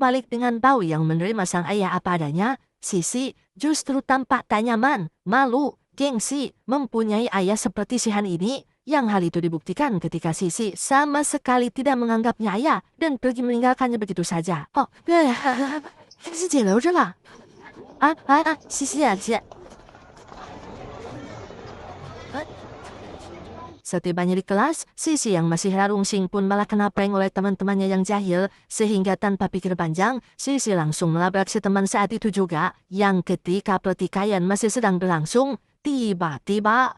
balik dengan bau yang menerima sang ayah apa adanya, Sisi justru tampak tak nyaman, malu, gengsi, mempunyai ayah seperti si Han ini, yang hal itu dibuktikan ketika Sisi sama sekali tidak menganggapnya ayah dan pergi meninggalkannya begitu saja. Oh, Sisi 姐留着了。Sisi aja. Setibanya di kelas, Sisi yang masih rarungsing pun malah kena prank oleh teman-temannya yang jahil, sehingga tanpa pikir panjang, Sisi langsung melabrak si teman saat itu juga, yang ketika pertikaian masih sedang berlangsung, tiba-tiba...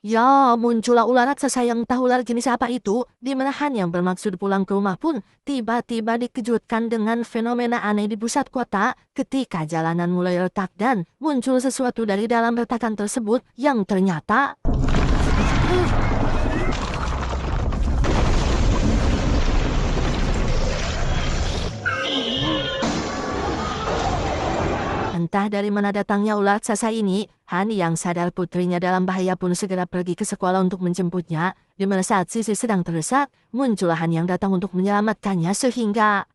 Ya, muncullah ular raksasa yang tahu ular jenis apa itu, di mana Han yang bermaksud pulang ke rumah pun tiba-tiba dikejutkan dengan fenomena aneh di pusat kota ketika jalanan mulai retak dan muncul sesuatu dari dalam retakan tersebut yang ternyata... Entah dari mana datangnya ular raksasa ini, Han yang sadar putrinya dalam bahaya pun segera pergi ke sekolah untuk menjemputnya. Di mana saat Sisi sedang terdesak, muncullah Han yang datang untuk menyelamatkannya sehingga...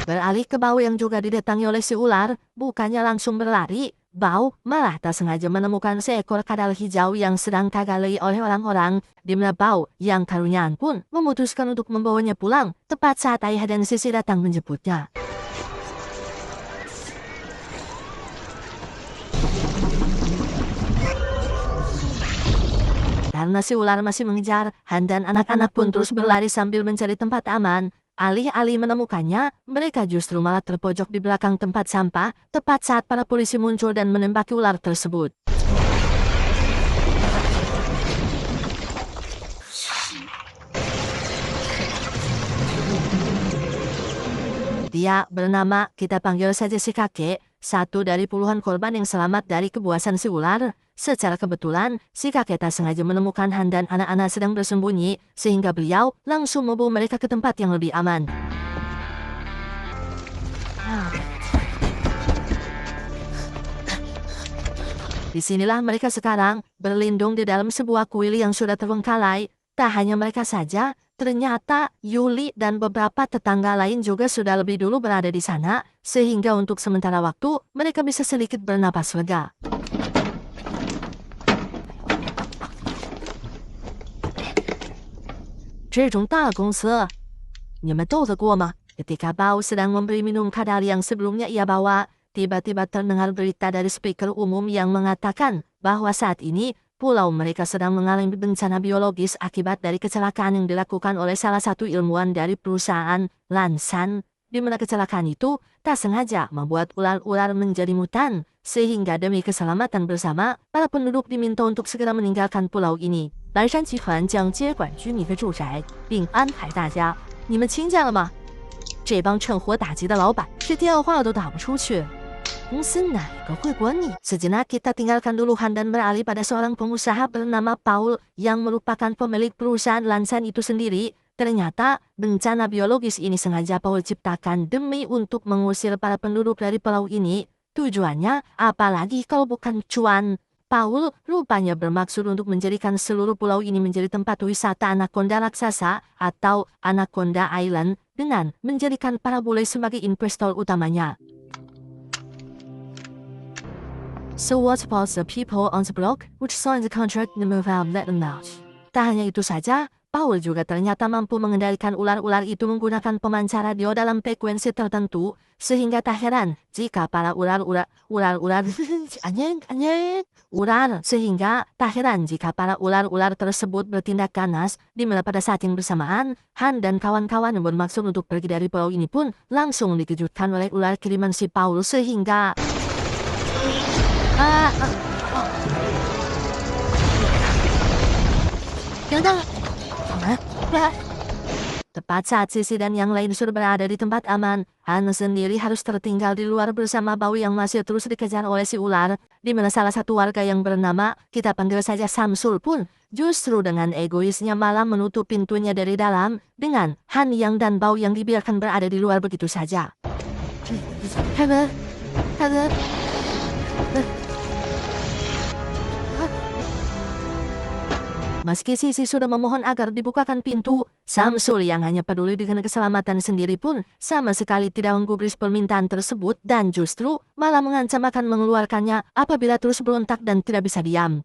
Beralih ke bau yang juga didatangi oleh si ular, bukannya langsung berlari, bau malah tak sengaja menemukan seekor kadal hijau yang sedang kagali oleh orang-orang, di mana bau yang karunyaan pun memutuskan untuk membawanya pulang, tepat saat ayah dan Sisi datang menjemputnya. Karena si ular masih mengejar, Han dan anak-anak pun terus berlari sambil mencari tempat aman. Alih-alih menemukannya, mereka justru malah terpojok di belakang tempat sampah, tepat saat para polisi muncul dan menembaki ular tersebut. Dia bernama, kita panggil saja si kakek, satu dari puluhan korban yang selamat dari kebuasan si ular. Secara kebetulan, si kakek tak sengaja menemukan Han dan anak-anak sedang bersembunyi, sehingga beliau langsung membawa mereka ke tempat yang lebih aman. Disinilah mereka sekarang, berlindung di dalam sebuah kuil yang sudah terbengkalai. Tak hanya mereka saja, ternyata Yuli dan beberapa tetangga lain juga sudah lebih dulu berada di sana, sehingga untuk sementara waktu, mereka bisa sedikit bernapas lega. Ketika Bao sedang memberi minum kadal yang sebelumnya ia bawa, tiba-tiba terdengar berita dari speaker umum yang mengatakan bahwa saat ini pulau mereka sedang mengalami bencana biologis akibat dari kecelakaan yang dilakukan oleh salah satu ilmuwan dari perusahaan Lansan, di mana kecelakaan itu tak sengaja membuat ular-ular menjadi mutan, sehingga demi keselamatan bersama, para penduduk diminta untuk segera meninggalkan pulau ini. 蓝山集团将接管居民的住宅，并安排大家。你们听见了吗？这帮趁火打劫的老板，这电话都打不出去。公司哪个会管你？ Sejenak kita tinggalkan dulu Han dan beralih pada seorang pengusaha bernama Paul yang merupakan pemilik perusahaan Lansan itu sendiri. Ternyata bencana biologis ini sengaja Paul ciptakan demi untuk mengusir para penduduk dari pulau ini. Tujuannya apalagi kalau bukan cuan. Paul rupanya bermaksud untuk menjadikan seluruh pulau ini menjadi tempat wisata anaconda raksasa atau Anaconda Island dengan menjadikan para bule sebagai investor utamanya. So what about the people on the block which signed the contract and move out let them out? Tak hanya itu saja, Paul juga ternyata mampu mengendalikan ular-ular itu menggunakan pemancar radio dalam frekuensi tertentu, sehingga tak heran jika para ular tersebut bertindak ganas, di mana pada saat yang bersamaan, Han dan kawan-kawan yang bermaksud untuk pergi dari pulau ini pun langsung dikejutkan oleh ular kiriman si Paul sehingga... Tepat saat Sisi dan yang lain sudah berada di tempat aman, Han sendiri harus tertinggal di luar bersama Bao yang masih terus dikejar oleh si ular, di mana salah satu warga yang bernama, kita panggil saja Samsul pun, justru dengan egoisnya malah menutup pintunya dari dalam, dengan Han Yang dan Bao yang dibiarkan berada di luar begitu saja. Halo, halo. Meski Sisi sudah memohon agar dibukakan pintu, Samsul yang hanya peduli dengan keselamatan sendiri pun sama sekali tidak menggubris permintaan tersebut dan justru malah mengancam akan mengeluarkannya apabila terus berontak dan tidak bisa diam.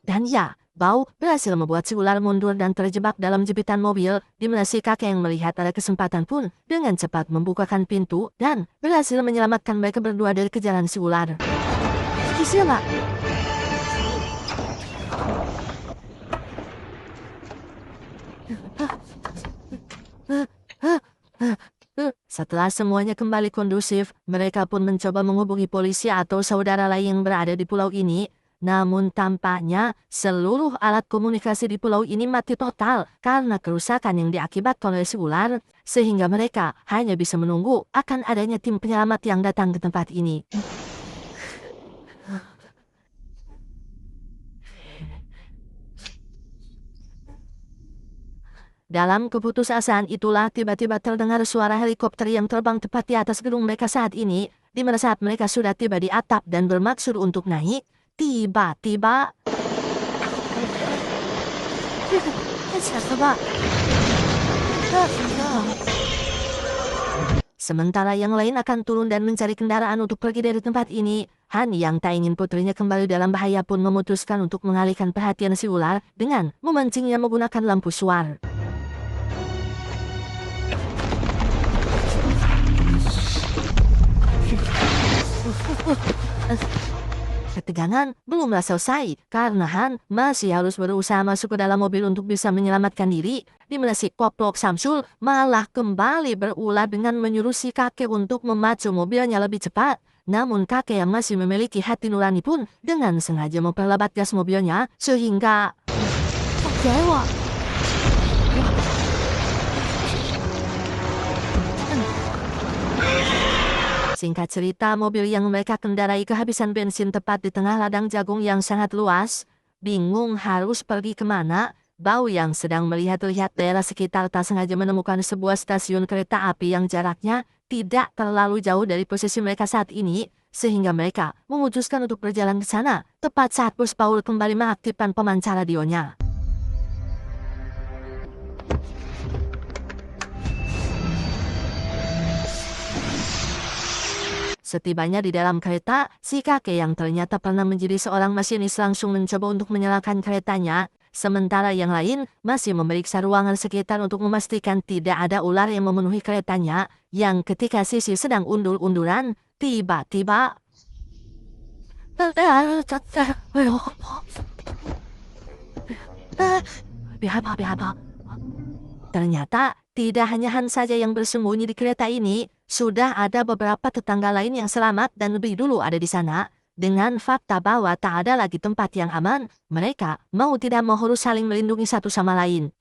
Dan ya, Bao berhasil membuat si ular mundur dan terjebak dalam jepitan mobil, di mana si kakek yang melihat ada kesempatan pun dengan cepat membukakan pintu dan berhasil menyelamatkan mereka berdua dari kejaran si ular. Kisila! Setelah semuanya kembali kondusif, mereka pun mencoba menghubungi polisi atau saudara lain yang berada di pulau ini. Namun tampaknya seluruh alat komunikasi di pulau ini mati total karena kerusakan yang diakibatkan oleh si ular, sehingga mereka hanya bisa menunggu akan adanya tim penyelamat yang datang ke tempat ini. Dalam keputusasaan itulah tiba-tiba terdengar suara helikopter yang terbang tepat di atas gedung mereka saat ini, di mana saat mereka sudah tiba di atap dan bermaksud untuk naik, tiba-tiba sementara yang lain akan turun dan mencari kendaraan untuk pergi dari tempat ini, Han yang tak ingin putrinya kembali dalam bahaya pun memutuskan untuk mengalihkan perhatian si ular dengan memancingnya menggunakan lampu suar. Ketegangan belumlah selesai karena Han masih harus berusaha masuk ke dalam mobil untuk bisa menyelamatkan diri, di mana si koplok Samsul malah kembali berulah dengan menyuruh si kakek untuk memacu mobilnya lebih cepat. Namun kakek yang masih memiliki hati nurani pun dengan sengaja memperlambat gas mobilnya sehingga... Singkat cerita, mobil yang mereka kendarai kehabisan bensin tepat di tengah ladang jagung yang sangat luas. Bingung harus pergi kemana, Bao yang sedang melihat-lihat daerah sekitar tak sengaja menemukan sebuah stasiun kereta api yang jaraknya tidak terlalu jauh dari posisi mereka saat ini, sehingga mereka memutuskan untuk berjalan ke sana, tepat saat bos Paul kembali mengaktifkan pemancar radionya. Setibanya di dalam kereta, si kakek yang ternyata pernah menjadi seorang masinis langsung mencoba untuk menyalakan keretanya, sementara yang lain masih memeriksa ruangan sekitar untuk memastikan tidak ada ular yang memenuhi keretanya, yang ketika Sisi sedang undur-unduran, tiba-tiba... Ternyata, tidak hanya Han saja yang bersembunyi di kereta ini, sudah ada beberapa tetangga lain yang selamat dan lebih dulu ada di sana. Dengan fakta bahwa tak ada lagi tempat yang aman, mereka mau tidak mau harus saling melindungi satu sama lain.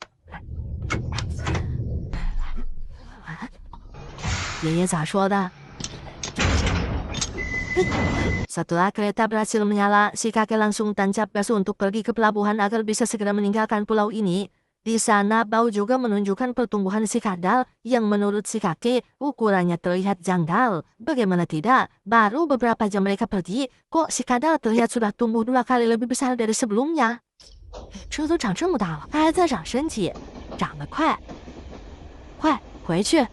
Setelah kereta berhasil menyala, si kakek langsung tancap gas untuk pergi ke pelabuhan agar bisa segera meninggalkan pulau ini. Di sana Bao juga menunjukkan pertumbuhan si kadal yang menurut si kakek ukurannya terlihat janggal. Bagaimana tidak, baru beberapa jam mereka pergi, kok si kadal terlihat sudah tumbuh 2 kali lebih besar dari sebelumnya. 这都长这么大了，它还在长身体，长得快，快回去。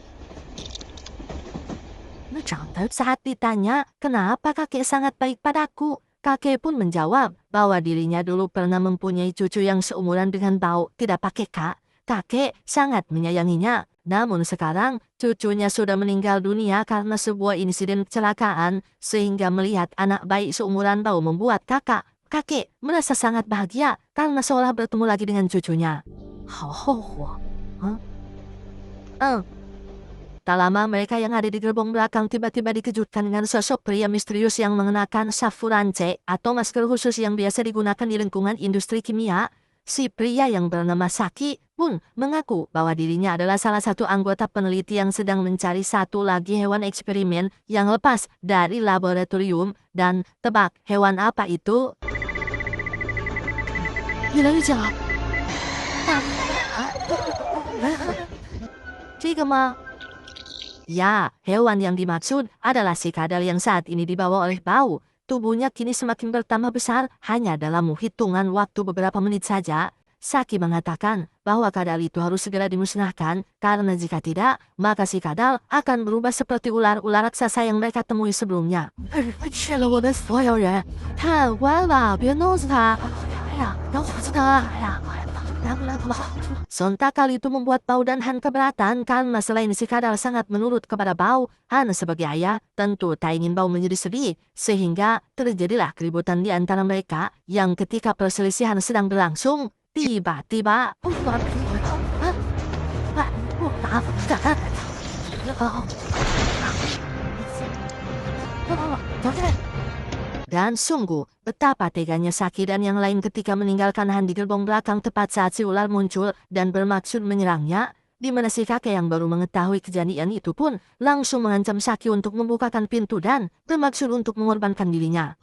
那长得saat ditanya, kenapa kakek sangat baik padaku? Kakek pun menjawab bahwa dirinya dulu pernah mempunyai cucu yang seumuran dengan Bao, tidak pakai kak. Kakek sangat menyayanginya, namun sekarang cucunya sudah meninggal dunia karena sebuah insiden kecelakaan, sehingga melihat anak bayi seumuran Bao membuat kakek merasa sangat bahagia karena seolah bertemu lagi dengan cucunya. Tak lama mereka yang ada di gerbong belakang tiba-tiba dikejutkan dengan sosok pria misterius yang mengenakan safuranche atau masker khusus yang biasa digunakan di lingkungan industri kimia. Si pria yang bernama Saki pun mengaku bahwa dirinya adalah salah satu anggota peneliti yang sedang mencari satu lagi hewan eksperimen yang lepas dari laboratorium. Dan tebak hewan apa itu? 越来越近了。这个吗? Ya, hewan yang dimaksud adalah si kadal yang saat ini dibawa oleh bau. Tubuhnya kini semakin bertambah besar hanya dalam hitungan waktu beberapa menit saja. Saki mengatakan bahwa kadal itu harus segera dimusnahkan karena jika tidak, maka si kadal akan berubah seperti ular-ular raksasa yang mereka temui sebelumnya. 吃了我的所有人，太乖了，别弄死他！哎呀，咬死他！哎呀，来吧来吧。 Sontak kali itu membuat Pau dan Han keberatan karena selain si kadal sangat menurut kepada Pau, Han sebagai ayah tentu tak ingin Pau menjadi sedih, sehingga terjadilah keributan di antara mereka yang ketika perselisihan sedang berlangsung, tiba-tiba... Dan sungguh, betapa teganya Saki dan yang lain ketika meninggalkan Han di gerbong belakang tepat saat si ular muncul dan bermaksud menyerangnya, di mana si kakek yang baru mengetahui kejadian itu pun langsung mengancam Saki untuk membukakan pintu dan bermaksud untuk mengorbankan dirinya.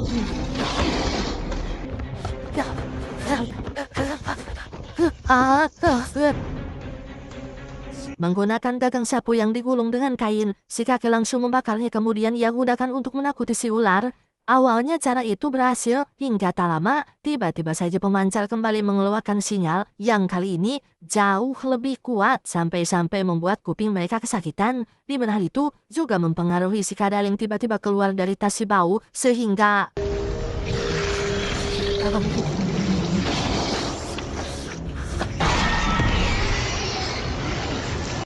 Menggunakan gagang sapu yang digulung dengan kain, si kakek langsung membakarnya kemudian ia gunakan untuk menakuti si ular. Awalnya cara itu berhasil, hingga tak lama, tiba-tiba saja pemancar kembali mengeluarkan sinyal yang kali ini jauh lebih kuat sampai-sampai membuat kuping mereka kesakitan. Di mana hal itu juga mempengaruhi si kadal yang tiba-tiba keluar dari tas si bau, sehingga...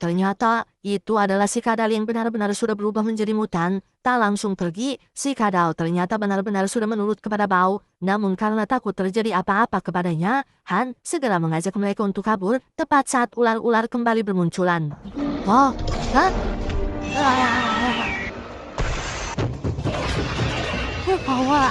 Ternyata, itu adalah si kadal yang benar-benar sudah berubah menjadi mutan. Tak langsung pergi, si kadal ternyata benar-benar sudah menurut kepada Bau. Namun karena takut terjadi apa-apa kepadanya, Han segera mengajak mereka untuk kabur tepat saat ular-ular kembali bermunculan. Oh, hah? Bawa.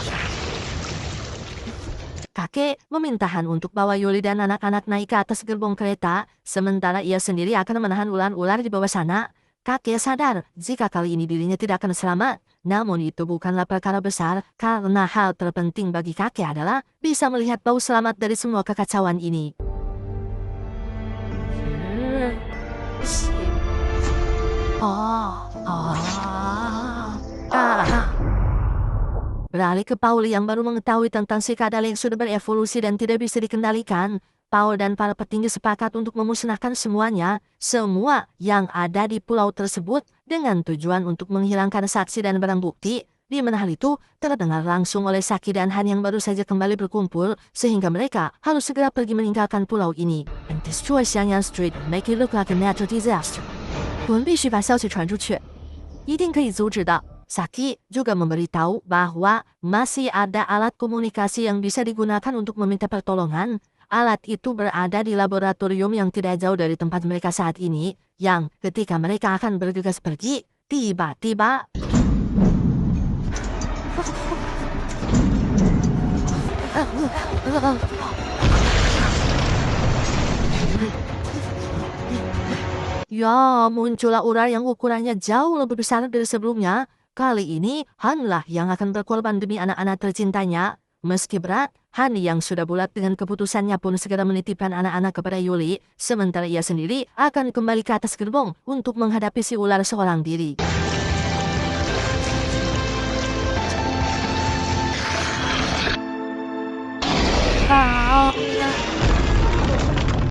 Kakek meminta Han untuk bawa Yuli dan anak-anak naik ke atas gerbong kereta, sementara ia sendiri akan menahan ular-ular di bawah sana. Kakek sadar jika kali ini dirinya tidak akan selamat, namun itu bukanlah perkara besar karena hal terpenting bagi kakek adalah bisa melihat Bau selamat dari semua kekacauan ini. Beralih ke Paul yang baru mengetahui tentang si kadal yang sudah berevolusi dan tidak bisa dikendalikan, Paul dan para petinggi sepakat untuk memusnahkan semuanya, semua yang ada di pulau tersebut dengan tujuan untuk menghilangkan saksi dan barang bukti, di mana hal itu terdengar langsung oleh Saki dan Han yang baru saja kembali berkumpul, sehingga mereka harus segera pergi meninggalkan pulau ini. And destroy Xiangyang Street, make it look like a natural disaster. 我们必须把消息传出去，一定可以阻止的。 Saki juga memberitahu bahwa masih ada alat komunikasi yang bisa digunakan untuk meminta pertolongan. Alat itu berada di laboratorium yang tidak jauh dari tempat mereka saat ini, yang ketika mereka akan bergegas pergi, tiba-tiba... Ya, muncullah ular yang ukurannya jauh lebih besar dari sebelumnya. Kali ini, Han lah yang akan berkorban demi anak-anak tercintanya. Meski berat, Han yang sudah bulat dengan keputusannya pun segera menitipkan anak-anak kepada Yuli, sementara ia sendiri akan kembali ke atas gerbong untuk menghadapi si ular seorang diri.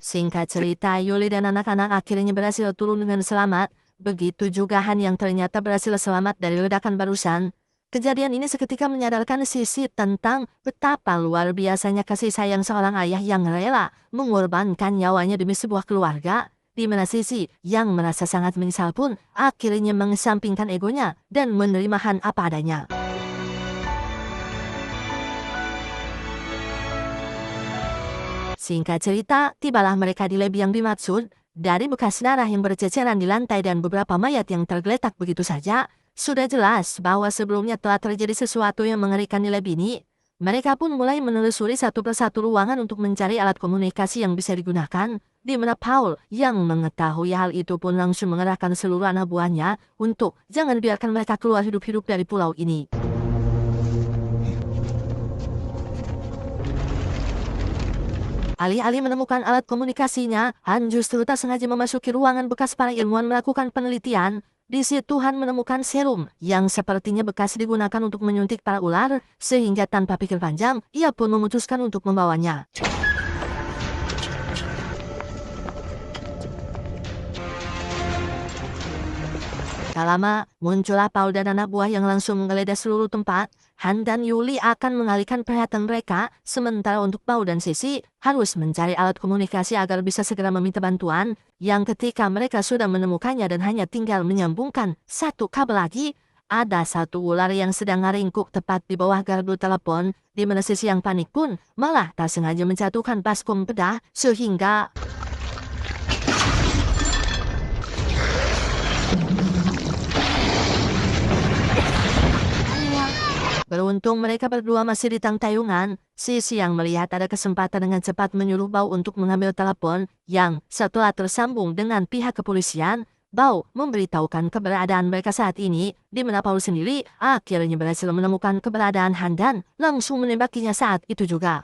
Singkat cerita, Yuli dan anak-anak akhirnya berhasil turun dengan selamat. Begitu juga Han yang ternyata berhasil selamat dari ledakan barusan. Kejadian ini seketika menyadarkan Sisi tentang betapa luar biasanya kasih sayang seorang ayah yang rela mengorbankan nyawanya demi sebuah keluarga. Di mana Sisi yang merasa sangat menyesal pun akhirnya mengesampingkan egonya dan menerima Han apa adanya. Singkat cerita, tibalah mereka di lab yang dimaksud. dari bekas darah yang berceceran di lantai dan beberapa mayat yang tergeletak begitu saja, sudah jelas bahwa sebelumnya telah terjadi sesuatu yang mengerikan di lab ini. Mereka pun mulai menelusuri satu persatu ruangan untuk mencari alat komunikasi yang bisa digunakan, di mana Paul yang mengetahui hal itu pun langsung mengerahkan seluruh anak buahnya untuk jangan biarkan mereka keluar hidup-hidup dari pulau ini. Alih-alih menemukan alat komunikasinya, Han justru tak sengaja memasuki ruangan bekas para ilmuwan melakukan penelitian. Di situ Han menemukan serum yang sepertinya bekas digunakan untuk menyuntik para ular, sehingga tanpa pikir panjang, ia pun memutuskan untuk membawanya. Tak lama, muncullah Paul dan anak buah yang langsung menggeledah seluruh tempat. Han dan Yuli akan mengalihkan perhatian mereka, sementara untuk Paul dan Sisi harus mencari alat komunikasi agar bisa segera meminta bantuan, yang ketika mereka sudah menemukannya dan hanya tinggal menyambungkan satu kabel lagi, ada satu ular yang sedang ngeringkuk tepat di bawah gardu telepon, di mana Sisi yang panik pun malah tak sengaja menjatuhkan baskom bedah, sehingga beruntung mereka berdua masih di tayungan. Sisi yang melihat ada kesempatan dengan cepat menyuruh Bao untuk mengambil telepon, yang setelah tersambung dengan pihak kepolisian, Bao memberitahukan keberadaan mereka saat ini, di mana Paul sendiri akhirnya berhasil menemukan keberadaan Han dan langsung menembakinya saat itu juga.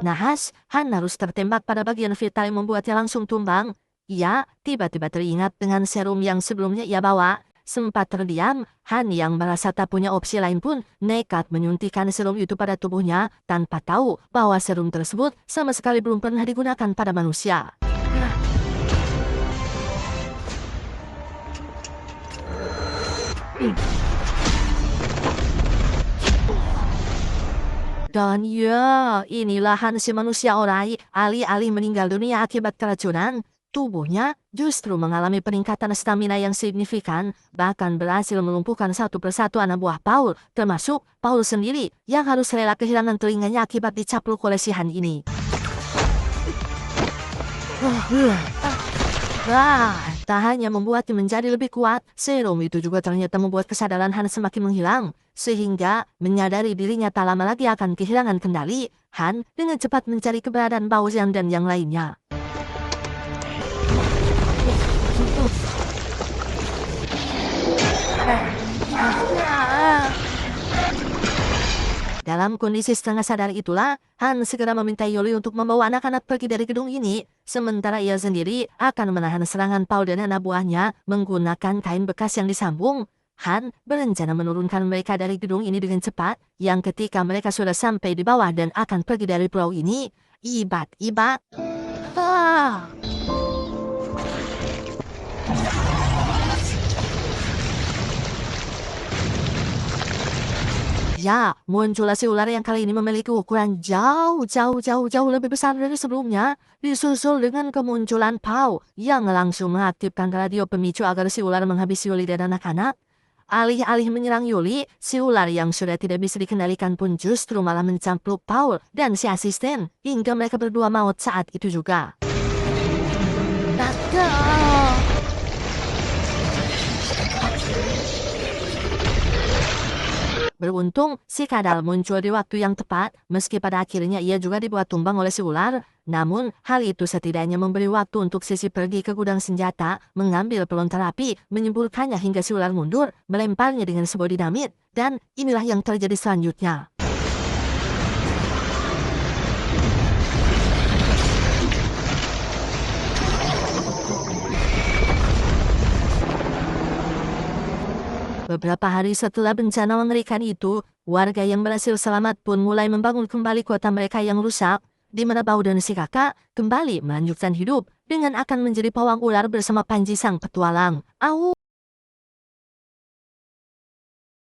Nahas, Han harus tertembak pada bagian vital yang membuatnya langsung tumbang. Ia tiba-tiba teringat dengan serum yang sebelumnya ia bawa. Sempat terdiam, Han yang merasa tak punya opsi lain pun nekat menyuntikkan serum itu pada tubuhnya tanpa tahu bahwa serum tersebut sama sekali belum pernah digunakan pada manusia. Dan ya, inilah Han si manusia orai, alih-alih meninggal dunia akibat keracunan, tubuhnya justru mengalami peningkatan stamina yang signifikan, bahkan berhasil melumpuhkan satu persatu anak buah Paul, termasuk Paul sendiri yang harus rela kehilangan telinganya akibat dicaplok oleh si Han ini. Tak hanya membuatnya menjadi lebih kuat, serum itu juga ternyata membuat kesadaran Han semakin menghilang, sehingga menyadari dirinya tak lama lagi akan kehilangan kendali. Han dengan cepat mencari keberadaan Bao Xiang dan yang lainnya. Dalam kondisi setengah sadar itulah, Han segera meminta Yuli untuk membawa anak-anak pergi dari gedung ini, sementara ia sendiri akan menahan serangan Paul dan anak buahnya menggunakan kain bekas yang disambung. Han berencana menurunkan mereka dari gedung ini dengan cepat, yang ketika mereka sudah sampai di bawah dan akan pergi dari pulau ini, ibat-ibat. Ya, muncullah si ular yang kali ini memiliki ukuran jauh lebih besar dari sebelumnya, disusul dengan kemunculan Pau yang langsung mengaktifkan radio pemicu agar si ular menghabisi Yuli dan anak-anak. Alih-alih menyerang Yuli, si ular yang sudah tidak bisa dikendalikan pun justru malah mencampluk Paul dan si asisten, hingga mereka berdua maut saat itu juga. Beruntung, si kadal muncul di waktu yang tepat, meski pada akhirnya ia juga dibuat tumbang oleh si ular. Namun, hal itu setidaknya memberi waktu untuk Sisi pergi ke gudang senjata, mengambil pelontar api, menyemburkannya hingga si ular mundur, melemparnya dengan sebuah dinamit, dan inilah yang terjadi selanjutnya. Beberapa hari setelah bencana mengerikan itu, warga yang berhasil selamat pun mulai membangun kembali kota mereka yang rusak, di mana Bao dan si kakak kembali melanjutkan hidup dengan akan menjadi pawang ular bersama Panji sang petualang. Au!